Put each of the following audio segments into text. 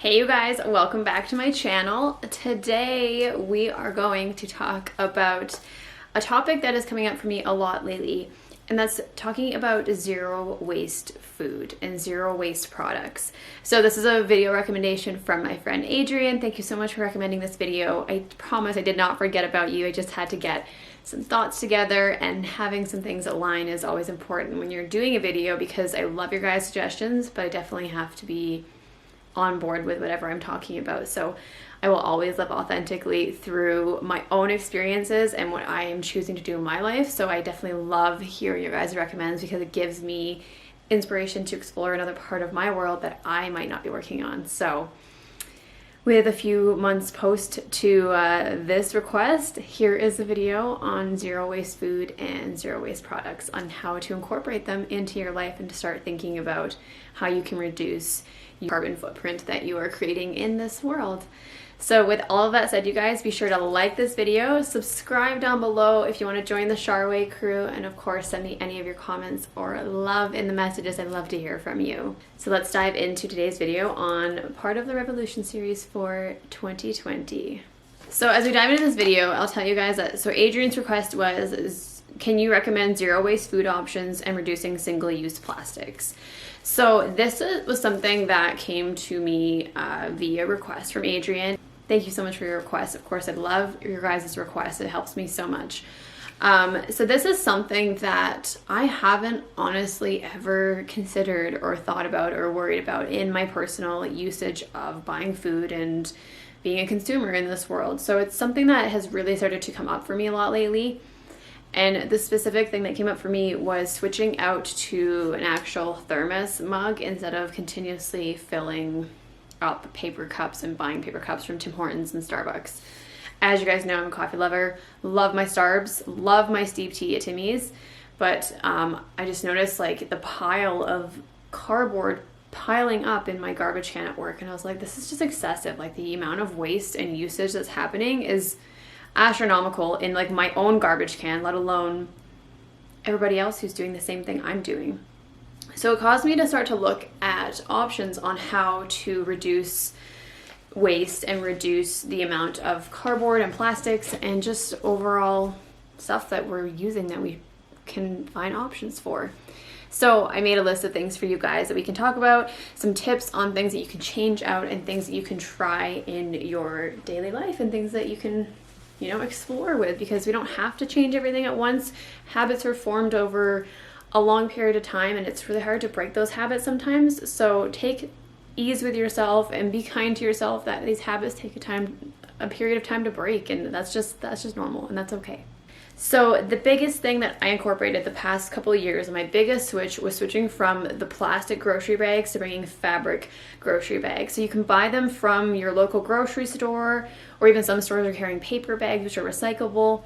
Hey you guys, welcome back to my channel. Today we are going to talk about a topic that is coming up for me a lot lately, and that's talking about zero waste food and zero waste products. So this is a video recommendation from my friend Adrian. Thank you so much for recommending this video. I promise I did not forget about you. I just had to get some thoughts together, and having some things align is always important when you're doing a video because I love your guys' suggestions, but I definitely have to be on board with whatever I'm talking about. So I will always live authentically through my own experiences and what I am choosing to do in my life. So I definitely love hearing your guys' recommends because it gives me inspiration to explore another part of my world that I might not be working on. So with a few months post to this request, here is a video on zero waste food and zero waste products, on how to incorporate them into your life and to start thinking about how you can reduce your carbon footprint that you are creating in this world. So with all of that said, you guys, be sure to like this video, subscribe down below if you want to join the Sharway crew, and of course send me any of your comments or love in the messages. I'd love to hear from you. So let's dive into today's video on part of the Revolution series for 2020. So as we dive into this video, I'll tell you guys that, so Adrian's request was, can you recommend zero waste food options and reducing single-use plastics? So this was something that came to me via request from Adrian. Thank you so much for your request. Of course, I love your guys' requests. It helps me so much. So this is something that I haven't honestly ever considered or thought about or worried about in my personal usage of buying food and being a consumer in this world. So it's something that has really started to come up for me a lot lately. And the specific thing that came up for me was switching out to an actual thermos mug instead of continuously filling up paper cups and buying paper cups from Tim Hortons and Starbucks. As you guys know, I'm a coffee lover, love my Starbs, love my steep tea at Timmy's, but I just noticed like the pile of cardboard piling up in my garbage can at work, and I was like, this is just excessive. Like the amount of waste and usage that's happening is astronomical in like my own garbage can, let alone everybody else who's doing the same thing I'm doing. So it caused me to start to look at options on how to reduce waste and reduce the amount of cardboard and plastics and just overall stuff that we're using that we can find options for. So I made a list of things for you guys that we can talk about, some tips on things that you can change out and things that you can try in your daily life and things that you can, you know, explore with, because we don't have to change everything at once. Habits are formed over a long period of time, and it's really hard to break those habits sometimes. So take ease with yourself and be kind to yourself that these habits take a period of time to break, and that's just normal, and that's okay. So the biggest thing that I incorporated the past couple of years, and my biggest switch, was switching from the plastic grocery bags to bringing fabric grocery bags. So you can buy them from your local grocery store, or even some stores are carrying paper bags, which are recyclable.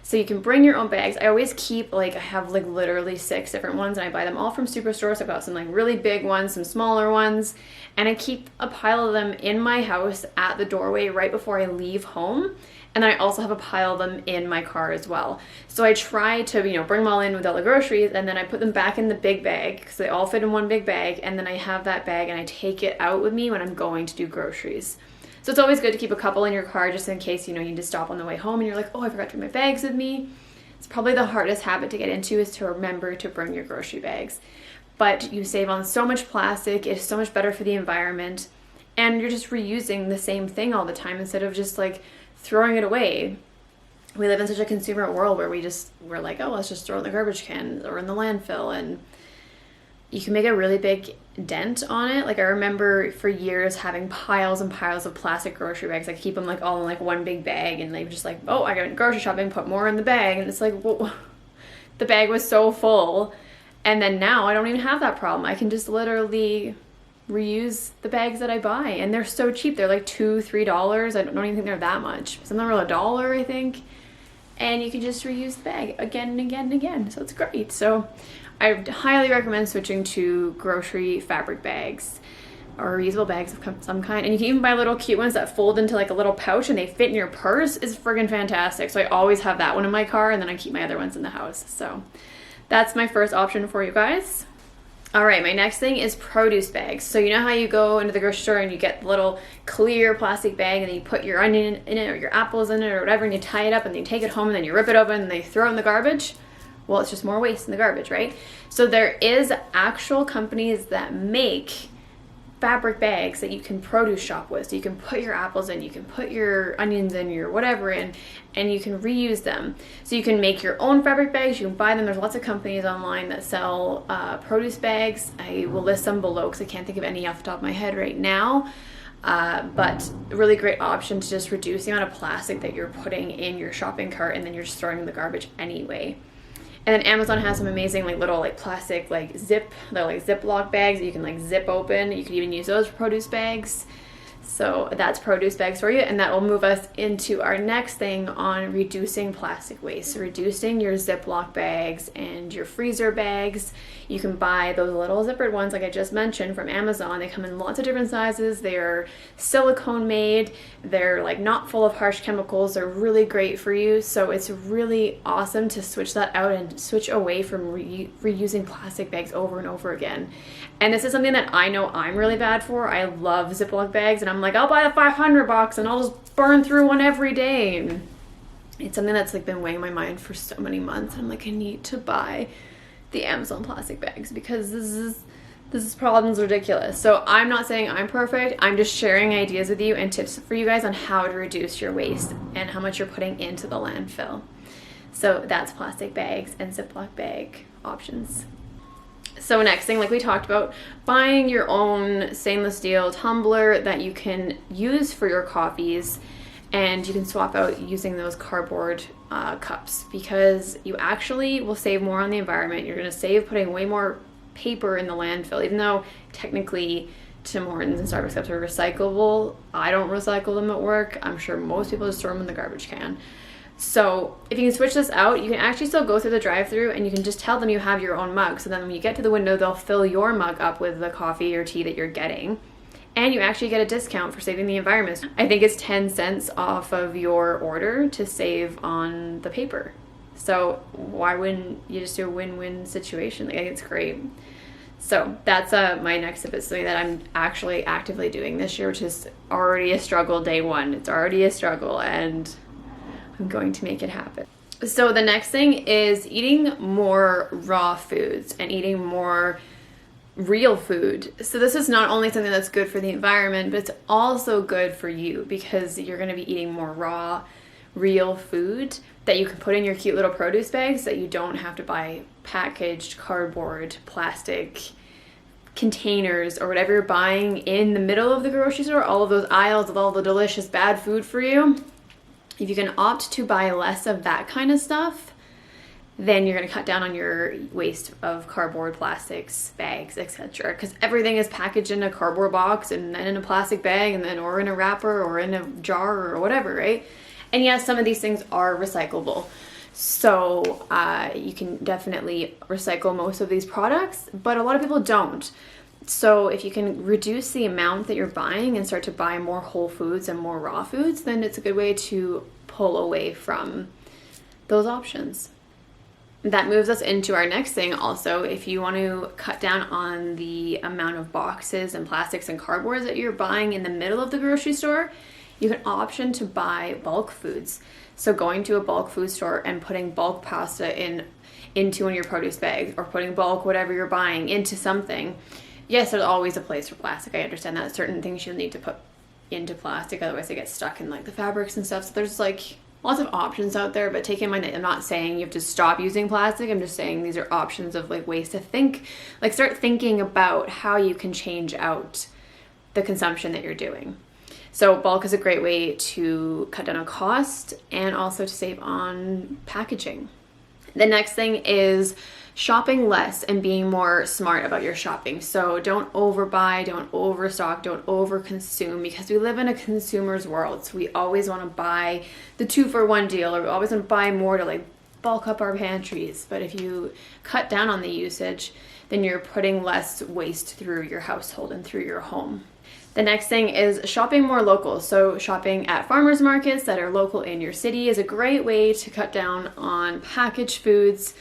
So you can bring your own bags. I always keep, I have literally 6 different ones, and I buy them all from Superstore. So I've got some really big ones, some smaller ones, and I keep a pile of them in my house at the doorway right before I leave home. And then I also have a pile of them in my car as well. So I try to, bring them all in with all the groceries, and then I put them back in the big bag because they all fit in one big bag. And then I have that bag and I take it out with me when I'm going to do groceries. So it's always good to keep a couple in your car just in case, you need to stop on the way home and you're like, oh, I forgot to bring my bags with me. It's probably the hardest habit to get into, is to remember to bring your grocery bags. But you save on so much plastic. It's so much better for the environment. And you're just reusing the same thing all the time instead of just throwing it away. We live in such a consumer world where we're like, oh, let's just throw it in the garbage can or in the landfill, and you can make a really big dent on it. I remember for years having piles and piles of plastic grocery bags. I keep them all in one big bag, and they just oh, I got grocery shopping, put more in the bag, and it's whoa, the bag was so full. And then now I don't even have that problem. I can just literally reuse the bags that I buy, and they're so cheap. They're $2-3. I don't even think they're that much. Some of them are $1, I think, and you can just reuse the bag again and again and again. So it's great. So I highly recommend switching to grocery fabric bags or reusable bags of some kind. And you can even buy little cute ones that fold into a little pouch and they fit in your purse. Is friggin' fantastic. So I always have that one in my car, and then I keep my other ones in the house. So that's my first option for you guys. All right, my next thing is produce bags. So you know how you go into the grocery store and you get the little clear plastic bag and then you put your onion in it or your apples in it or whatever and you tie it up and then you take it home and then you rip it open and they throw it in the garbage? Well, it's just more waste in the garbage, right? So there is actual companies that make fabric bags that you can produce shop with. So you can put your apples in, you can put your onions in, your whatever in, and you can reuse them. So you can make your own fabric bags, you can buy them. There's lots of companies online that sell produce bags. I will list them below because I can't think of any off the top of my head right now. But a really great option to just reduce the amount of plastic that you're putting in your shopping cart and then you're just throwing in the garbage anyway. And then Amazon has some amazing little plastic they're Ziploc bags that you can zip open. You can even use those for produce bags. So that's produce bags for you, and that will move us into our next thing on reducing plastic waste. So reducing your Ziploc bags and your freezer bags. You can buy those little zippered ones like I just mentioned from Amazon. They come in lots of different sizes. They're silicone made. They're not full of harsh chemicals. They're really great for you. So it's really awesome to switch that out and switch away from reusing plastic bags over and over again. And this is something that I know I'm really bad for. I love Ziploc bags, and I'm I'll buy the 500 box and I'll just burn through one every day. And it's something that's been weighing my mind for so many months. I'm I need to buy the Amazon plastic bags because this problem's ridiculous. So I'm not saying I'm perfect. I'm just sharing ideas with you and tips for you guys on how to reduce your waste and how much you're putting into the landfill. So that's plastic bags and Ziploc bag options. So next thing, we talked about, buying your own stainless steel tumbler that you can use for your coffees, and you can swap out using those cardboard cups because you actually will save more on the environment. You're going to save putting way more paper in the landfill, even though technically Tim Hortons and Starbucks cups are recyclable. I don't recycle them at work. I'm sure most people just throw them in the garbage can. So if you can switch this out, you can actually still go through the drive-thru and you can just tell them you have your own mug. So then when you get to the window, they'll fill your mug up with the coffee or tea that you're getting. And you actually get a discount for saving the environment. I think it's 10 cents off of your order to save on the paper. So why wouldn't you just do a win-win situation? I think it's great. So that's my next tip. It's something that I'm actually actively doing this year, which is already a struggle day one. It's already a struggle, and I'm going to make it happen. So the next thing is eating more raw foods and eating more real food. So this is not only something that's good for the environment, but it's also good for you because you're going to be eating more raw, real food that you can put in your cute little produce bags that you don't have to buy packaged cardboard, plastic containers, or whatever you're buying in the middle of the grocery store, all of those aisles of all the delicious bad food for you. If you can opt to buy less of that kind of stuff, then you're going to cut down on your waste of cardboard, plastics, bags, etc. Because everything is packaged in a cardboard box and then in a plastic bag and then or in a wrapper or in a jar or whatever, right? And yes, some of these things are recyclable. So you can definitely recycle most of these products, but a lot of people don't. So if you can reduce the amount that you're buying and start to buy more whole foods and more raw foods, then it's a good way to pull away from those options. That moves us into our next thing also. If you want to cut down on the amount of boxes and plastics and cardboards that you're buying in the middle of the grocery store, you can option to buy bulk foods. So going to a bulk food store and putting bulk pasta into one of your produce bags, or putting bulk whatever you're buying into something. Yes, there's always a place for plastic. I understand that. Certain things you'll need to put into plastic, otherwise they get stuck in the fabrics and stuff. So there's lots of options out there, but take in mind, I'm not saying you have to stop using plastic. I'm just saying these are options of ways to think, start thinking about how you can change out the consumption that you're doing. So bulk is a great way to cut down on cost and also to save on packaging. The next thing is shopping less and being more smart about your shopping. So don't overbuy, don't overstock, don't overconsume, because we live in a consumer's world. So we always want to buy the 2-for-1 deal, or we always want to buy more to bulk up our pantries. But if you cut down on the usage, then you're putting less waste through your household and through your home. The next thing is shopping more local. So shopping at farmers markets that are local in your city is a great way to cut down on packaged foods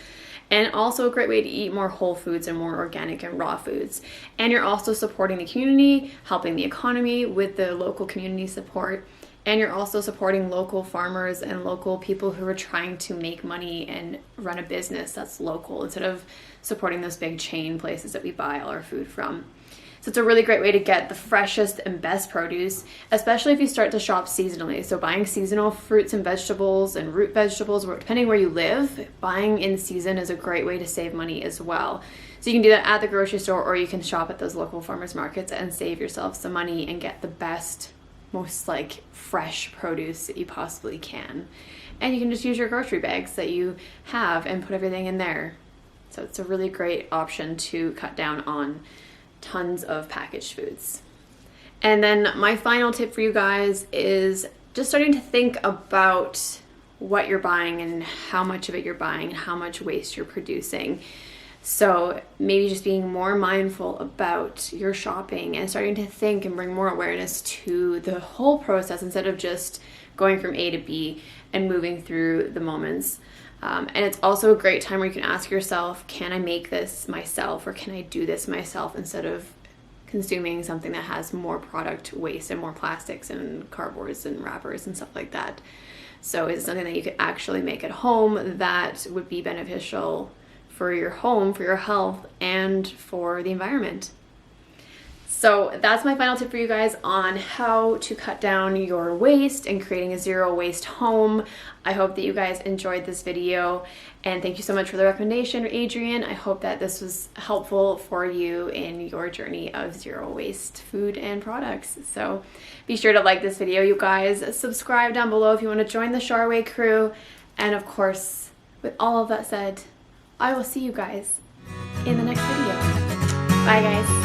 and also a great way to eat more whole foods and more organic and raw foods. And you're also supporting the community, helping the economy with the local community support. And you're also supporting local farmers and local people who are trying to make money and run a business that's local instead of supporting those big chain places that we buy all our food from. So it's a really great way to get the freshest and best produce, especially if you start to shop seasonally. So buying seasonal fruits and vegetables and root vegetables, depending where you live, buying in season is a great way to save money as well. So you can do that at the grocery store, or you can shop at those local farmers markets and save yourself some money and get the best, most like fresh produce that you possibly can. And you can just use your grocery bags that you have and put everything in there. So it's a really great option to cut down on tons of packaged foods. And then my final tip for you guys is just starting to think about what you're buying and how much of it you're buying and how much waste you're producing. So maybe just being more mindful about your shopping and starting to think and bring more awareness to the whole process instead of just going from A to B and moving through the moments. And it's also a great time where you can ask yourself, can I make this myself, or can I do this myself, instead of consuming something that has more product waste and more plastics and cardboards and wrappers and stuff like that. So is it something that you could actually make at home that would be beneficial for your home, for your health, and for the environment? So that's my final tip for you guys on how to cut down your waste and creating a zero waste home. I hope that you guys enjoyed this video, and thank you so much for the recommendation, Adrian. I hope that this was helpful for you in your journey of zero waste food and products. So be sure to like this video, you guys. Subscribe down below if you want to join the Sharway crew. And of course, with all of that said, I will see you guys in the next video. Bye guys.